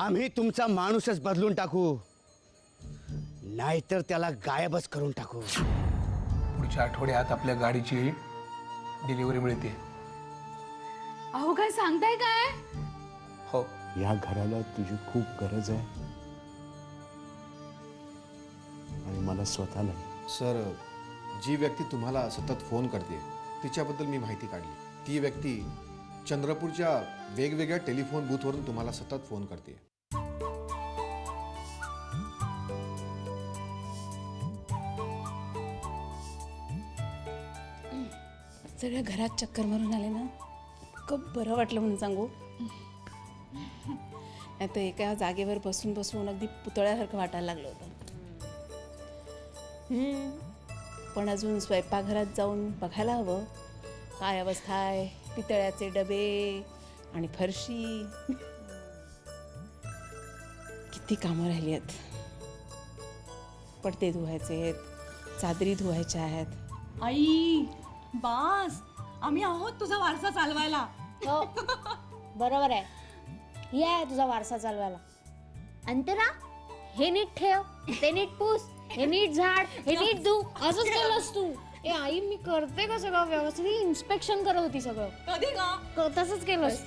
आम्ही तुमचा माणूसच बदलून टाकू, नाहीतर त्याला गायबच करून टाकू. पुढच्या आठवड्यात आपल्या गाडीची डिलिव्हरी मिळते. अहो काय सांगताय काय? हो. या घराला तुझी खूप गरज आहे आणि मला स्वतःला. सर, जी व्यक्ती तुम्हाला सतत फोन करते तिच्याबद्दल मी माहिती काढली. ती व्यक्ती चंद्रपूरच्या वेगवेगळ्या टेलिफोन बूथवरून तुम्हाला सतत फोन करते. सगळ्या घरात चक्कर मारून आले ना, खूप बरं वाटलं म्हणून सांगू. नाही तर एका जागेवर बसून बसून अगदी पुतळ्यासारखं वाटायला लागलं होतं. पण अजून स्वयंपाकघरात जाऊन बघायला हवं काय अवस्था आहे. पितळ्याचे डबे आणि फरशी, किती कामं राहिली आहेत. पडदे धुवायचे आहेत, चादरी धुवायच्या आहेत. आई बास, आम्ही आहोत तुझा वारसा चालवायला. हो बरोबर आहे. ही आहे तुझा वारसा चालवायला. अंतरा, हे नीट ठेव, ते नीट पूस, हे नीट झाड, हे नीट धू. असंच केलंस तू. ए आई, मी करते का सगळं व्यवस्थित? इन्स्पेक्शन करत होती सगळं. कधी का? तसंच केलंस.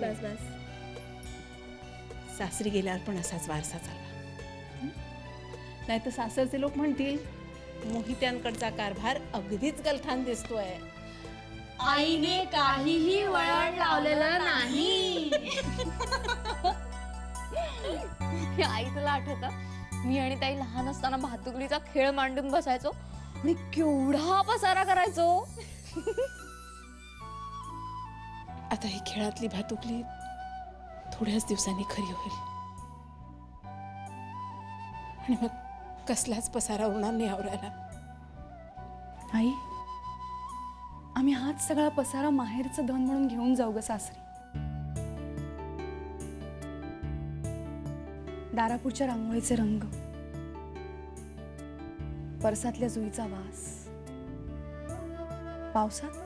सासरी गेल्यावर पण असाच वारसा चालला. नाही तर सासरचे लोक म्हणतील मोहित्यांकडचा कारभार अगदीच गलथान दिसतोय. आईने काहीही वळण लावलेलं नाही. आई तुला आठवतं, मी आणि ताई लहान असताना भातुकलीचा खेळ मांडून बसायचो आणि केवढा पसारा करायचो. आता ही खेळातली भातुकली थोड्याच दिवसांनी खरी होईल आणि मग कसलाच पसारा होणार नाही आवरायला. आई, आम्ही हाच सगळा पसारा माहेरचं धन म्हणून घेऊन जाऊ ग सासरी. दारापूरच्या रांगोळीचे रंग, परसातल्या जुईचा वास, पावसात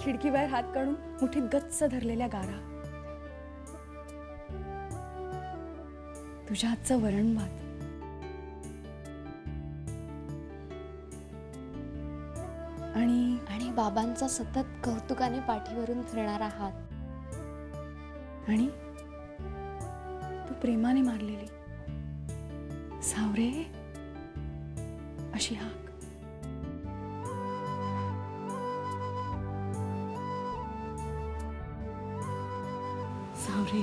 खिडकीबाहेर हात काढून मुठीत गच्च धरलेल्या गारा, तुझ्या हातचं वरण भात, आणि बाबांचा सतत कौतुकाने पाठीवरून फिरणारा हात, आणि तू प्रेमाने मारलेली सावरे अशी हाक. सावरे.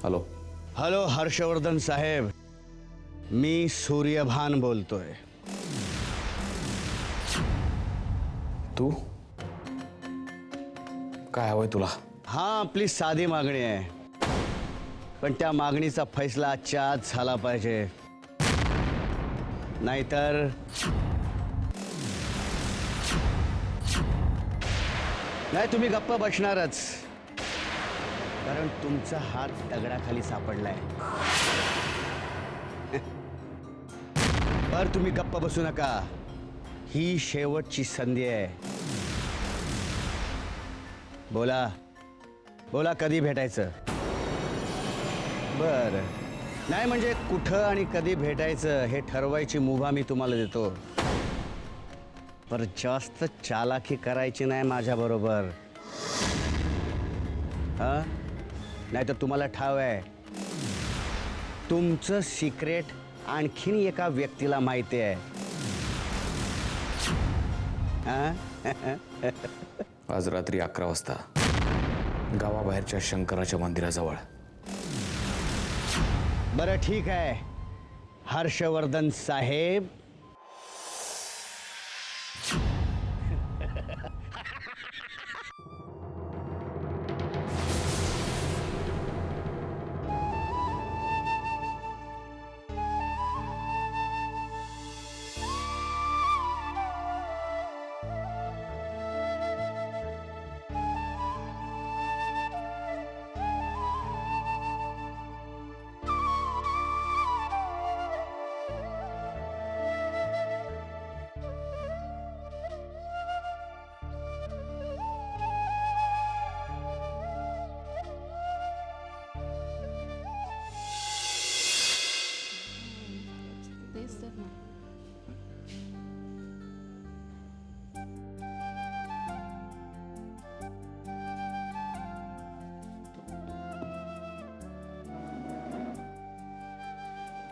हॅलो. हॅलो हर्षवर्धन साहेब, मी सूर्यभान बोलतोय. तू काय हवंय तुला? हा, आपली साधी मागणी आहे, पण त्या मागणीचा फैसला आजच्या आज झाला पाहिजे, नाहीतर नाही तुम्ही गप्प बसणारच, कारण तुमचा हात दगडाखाली सापडलाय. पर तुम्ही गप्प बसू नका, ही शेवटची संधी आहे. बोला बोला, कधी भेटायचं? बर, नाही म्हणजे कुठं आणि कधी भेटायचं हे ठरवायची मुभा मी तुम्हाला देतो, पर जास्त चालाकी करायची नाही माझ्याबरोबर. हां, नाही तर तुम्हाला ठाव आहे, तुमचं सिक्रेट आणखीन एका व्यक्तीला माहिती आहे. आज रात्री 11 वाजता गावाबाहेरच्या शंकराच्या मंदिराजवळ. बरं ठीक आहे हर्षवर्धन साहेब,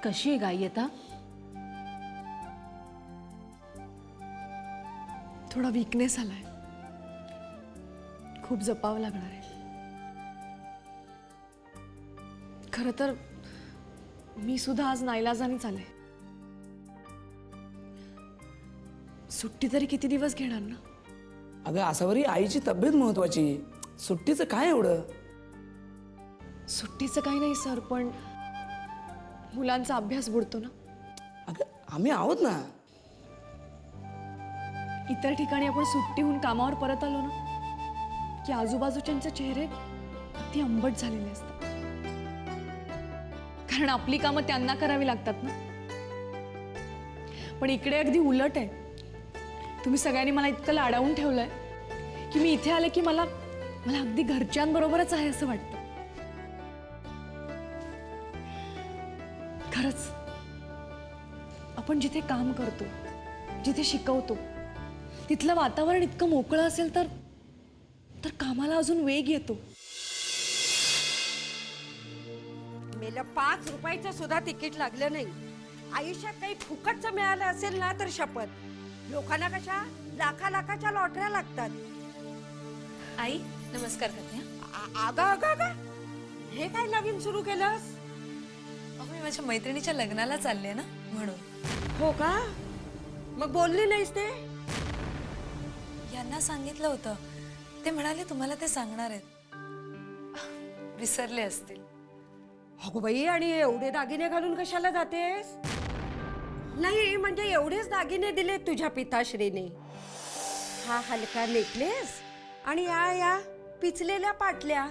कशी आहे गाई आता? थोडा वीकनेस आलाय, खूप जपावं लागणार आहे. खरं तर मी सुद्धा आज नाईलाजानेच आले. सुट्टी तरी किती दिवस घेणार ना? अगं असावरी आईची तब्येत महत्वाची, सुट्टीचं काय एवढं? सुट्टीचं काही नाही सर, पण मुलांचा अभ्यास बुडतो ना. अगं आम्ही आहोत ना. इतर ठिकाणी आपण सुट्टीहून कामावर परत आलो ना की आजूबाजूच्यांचे चेहरे अति आंबट झालेले असतात, कारण आपली कामं त्यांना करावी लागतात ना. पण इकडे अगदी उलट आहे. तुम्ही सगळ्यांनी मला इतकं लाडावून ठेवलंय की मी इथे आले की मला अगदी घरच्यांबरोबरच आहे असं वाटतं. खरंच आपण जिथे काम करतो, जिथे शिकवतो, तिथलं वातावरण इतकं मोकळं असेल तर कामाला अजून वेग येतो. मेला 5 रुपयाचं सुद्धा तिकीट लागलं नाही. आयुष्यात काही फुकटचं मिळालं असेल ना तर शपथ. लोकांना कशा लाखाच्या लॉटऱ्या लागतात. आई नमस्कार करते. अगं हे काय नवीन सुरू केलंस? मी माझ्या मैत्रिणीच्या लग्नाला चालले ना म्हणून. हो का? मग बोलली नाहीस ते? यांना सांगितलं होतं, ते म्हणाले तुम्हाला ते सांगणार आहेत. विसरले असतील. अगो बाई, आणि एवढे दागिने घालून कशाला जातेस? नाही म्हणजे एवढेच दागिने दिले तुझ्या पिताश्रीने. हा हलका नेकलेस आणि या पिचलेल्या पाटल्या.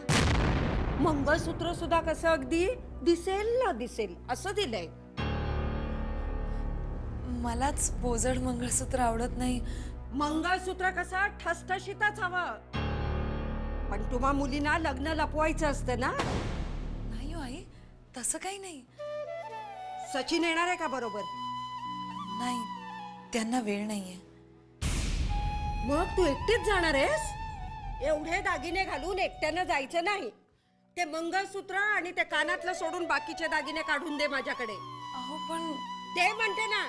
मंगळसूत्र सुद्धा कसं अगदी दिसेल ना दिसेल असं दिलंय. मलाच बोजड मंगळसूत्र आवडत नाही. मंगळसूत्र कसं ठसठशीतच हवं. पण तुम्हा मुलींना लग्न लपवायचं असतं ना. नाही हो आई, तसं काही नाही. सचिन येणार आहे का बरोबर? नाही, त्यांना वेळ नाहीये. मग तू एकटीच जाणार आहेस? एवढे दागिने घालून एकट्यानं जायचं नाही. ते मंगळसूत्र आणि ते कानातलं सोडून बाकीचे दागिने काढून दे माझ्याकडे. अहो पण ते म्हणते ना.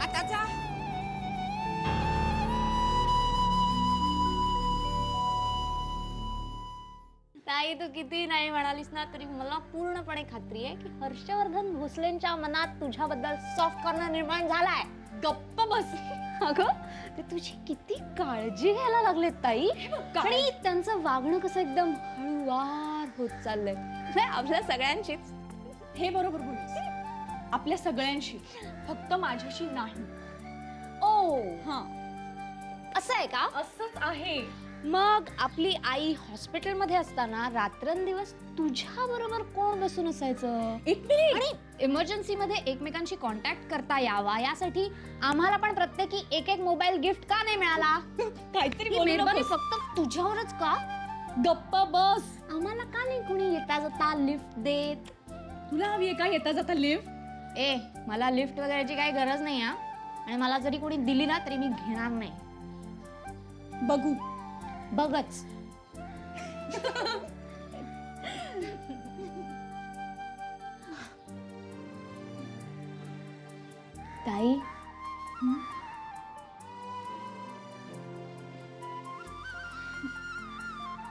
आता जा. ताई, तू किती नाही म्हणालीस ना तरी मला पूर्णपणे खात्री आहे की हर्षवर्धन भोसलेंच्या मनात तुझ्याबद्दल सॉफ्ट कॉर्नर निर्माण झालाय. गप्प बस. अगं ते तुझी किती काळजी घ्यायला लागलेत ताई. आणि त्यांचं वागणं कसं एकदम हळूवार होत चाललंय. म्हणजे आपल्या सगळ्यांचीच. हे बरोबर बोललीस. आपल्या सगळ्यांशी, फक्त माझ्याशी नाही. ओ हां, असं आहे का? असंच आहे. मग आपली आई हॉस्पिटलमध्ये असताना रात्रंदिवस तुझ्या बरोबर कोण बसून असायचं? एक मिनिट. आणि इमर्जन्सी मध्ये एकमेकांशी कॉन्टॅक्ट करता यावा यासाठी आम्हाला पण प्रत्येकी एक मोबाईल गिफ्ट का नाही मिळाला? काहीतरी ही बोलू मेहरबानी नकोस. फक्त तुझ्यावरच का? गप्प बस. आम्हाला का नाही कोणी येता जाता लिफ्ट देत? तुला हवी आहे का येता जाता लिफ्ट? ए, मला लिफ्ट वगैरेची काही गरज नाही हा. आणि मला जरी कोणी दिली ना तरी मी घेणार नाही. बघू. बघच. ताई,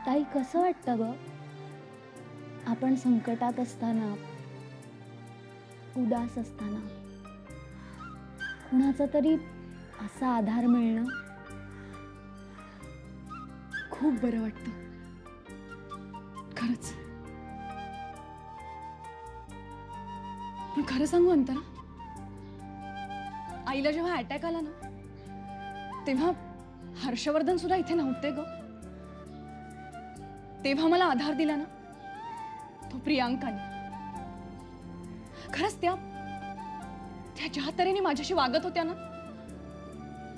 ताई कसं वाटतं ग आपण संकटात असताना उदास असताना कुणाचा तरी असा आधार मिळणं खूप बरं वाटतं खरंच. पण खरं सांगू अंतरा, आईला जेव्हा अटॅक आला ना तेव्हा हर्षवर्धन सुद्धा इथे नव्हते ग. तेव्हा मला आधार दिला ना तो प्रियांकाने. खरंच त्या ज्या तऱ्हेने माझ्याशी वागत होत्या ना,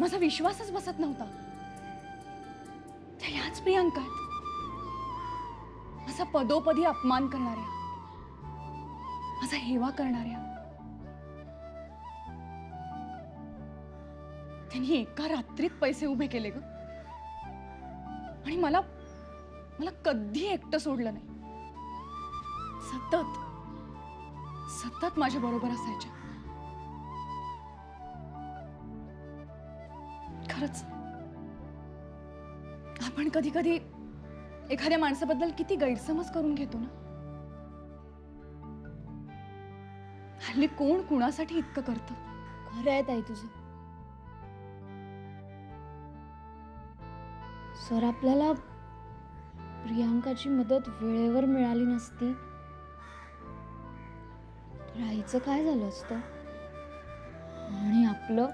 माझा विश्वासच बसत नव्हता. त्या याच प्रियांका आहेत, माझा पदोपदी अपमान करणाऱ्या, माझा हेवा करणाऱ्या. त्यांनी एका रात्रीत पैसे उभे केले ग, आणि मला कधी एकटं सोडलं नाही. सतत माझ्या बरोबर असायच्या. खरंच आपण कधी कधी एखाद्या माणसाबद्दल किती गैरसमज करून घेतो ना. हल्ली कोण कुणासाठी इतकं करतं. खरं आहे ताई तुझं. सर, आपल्याला प्रियांकाची मदत वेळेवर मिळाली नसती तर आईचं काय झालं असतं, आणि आपलं.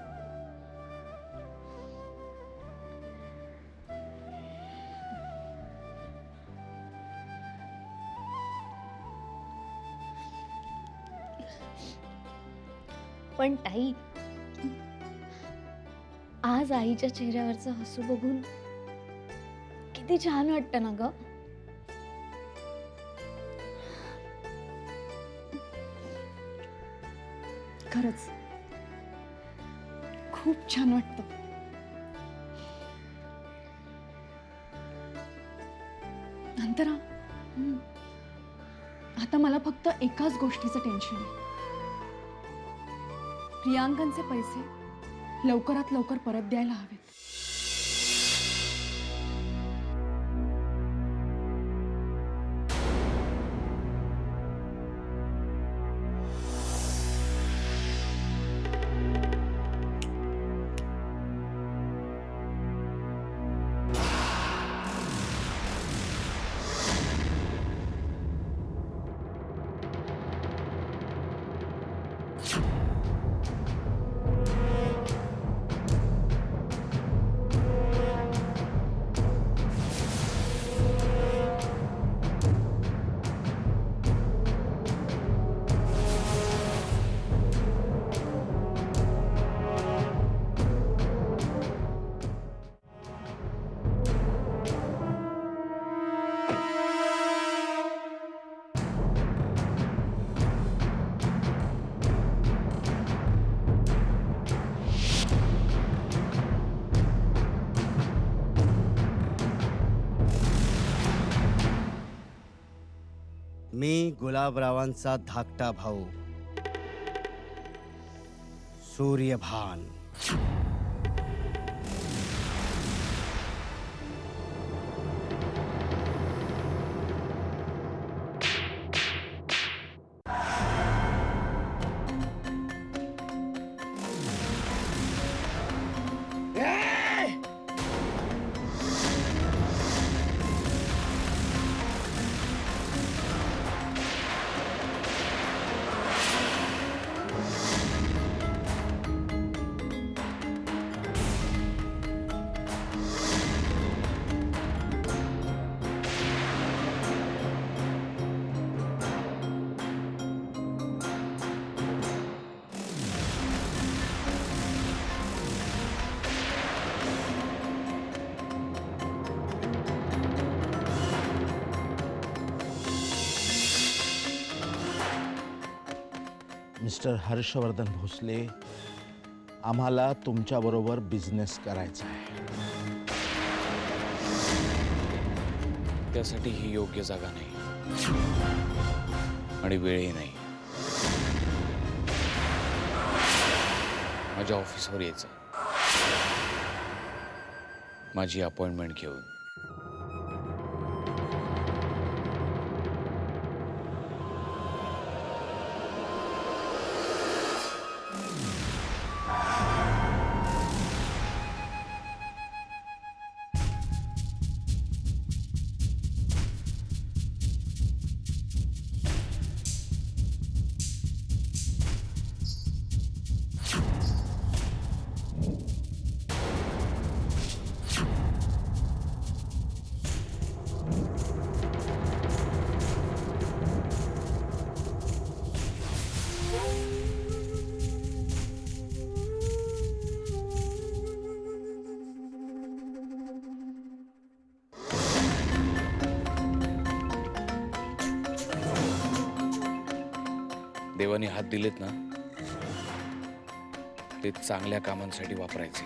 पण ताई, आज आईच्या चेहऱ्यावरचं हसू बघून किती छान वाटतं ना ग. खरंच खूप छान वाटतं. अंतरा, आता मला फक्त एकाच गोष्टीचं टेन्शन आहे. प्रियांकांचे पैसे लवकरात लवकर परत द्यायला हवेत. मी गुलाबरावांचा धाकटा भाऊ सूर्यभान. मिस्टर हर्षवर्धन भोसले, आम्हाला तुमच्याबरोबर बिझनेस करायचा आहे. त्यासाठी ही योग्य जागा नाही आणि वेळही नाही. माझ्या ऑफिसवर यायचं, माझी अपॉइंटमेंट घेऊन. देवाने हात दिलेत ना ते चांगल्या कामांसाठी वापरायचे.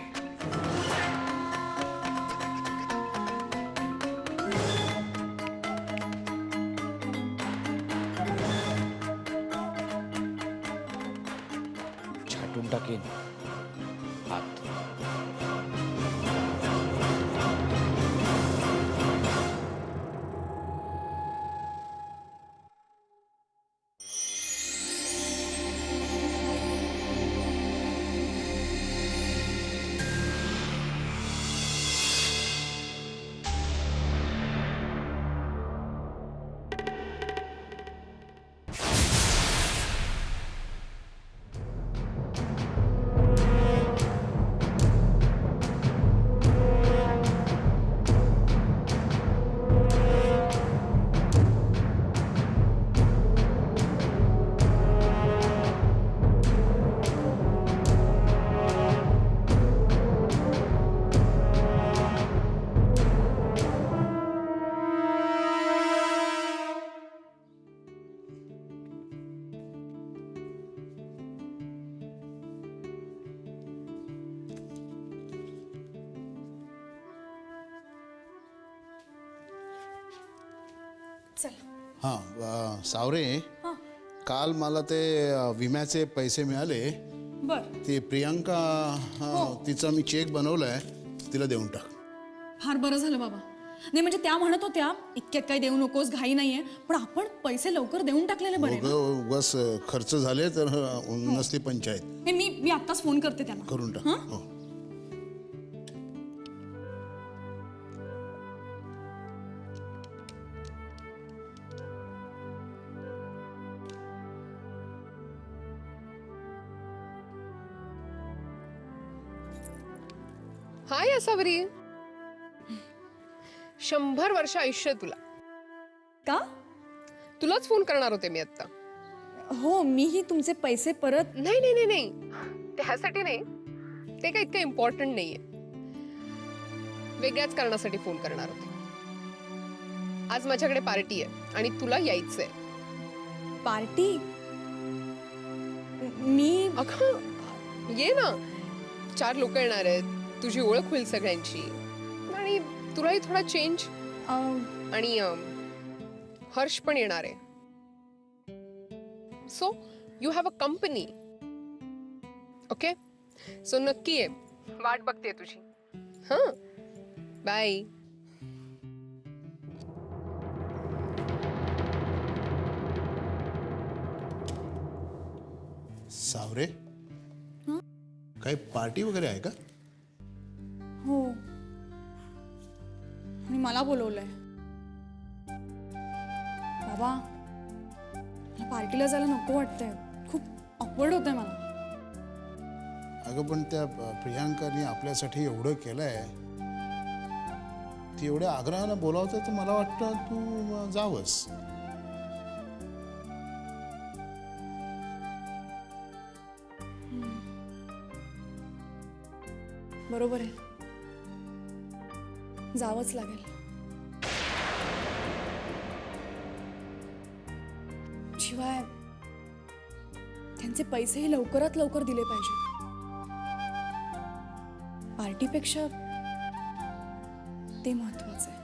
छाटून टाकेन हात. हां सावरे, काल मला ते विम्याचे पैसे मिळाले. बर. ती प्रियांका तिचा मी चेक बनवलाय, तिला देऊन टाक. फार बरं झालं बाबा. नाही म्हणजे त्या म्हणत होत्या इतक्यात काही देऊ नकोस, घाई नाहीये, पण आपण पैसे लवकर देऊन टाकलेले बरे ना. उगाच खर्च झाले तर नसते पंचायत. नाही, मी आत्ताच फोन करते त्यांना. करून टाक. हो. हाय असावरी, 100 वर्ष आयुष्य तुला. का? तुलाच फोन करणार होते मी आता. हो, मीही तुमचे पैसे परत. नाही नाही नाही नाही, त्यासाठी नाही, ते काही इतकं इम्पॉर्टंट नाहीये. वेगळ्याच कारणासाठी फोन करणार होते. आज माझ्याकडे पार्टी आहे आणि तुला यायचंय. पार्टी? मी अगं ये ना, 4 लोक येणार आहेत, तुझी ओळख होईल सगळ्यांची आणि तुलाही थोडा चेंज. आणि हर्ष पण येणार आहे. So you have a company. Okay, so नक्की ये, वाट बघते तुझी. हां, बाय. सावरे, काही पार्टी वगैरे आहे का? हो, आणि मला बोलवलंय. बाबा, मला पार्टीला जायला नको वाटतंय. खूप ऑकवर्ड होतंय मला. अगं पण त्या प्रियांकाने आपल्यासाठी एवढं केलंय, ती एवढ्या आग्रहानं बोलावतं तर मला वाटतं तू जावंस. बरोबर आहे, जावंच लागेल. शिवाय त्यांचे पैसेही लवकरात लवकर दिले पाहिजे. पार्टीपेक्षा ते महत्वाचं आहे.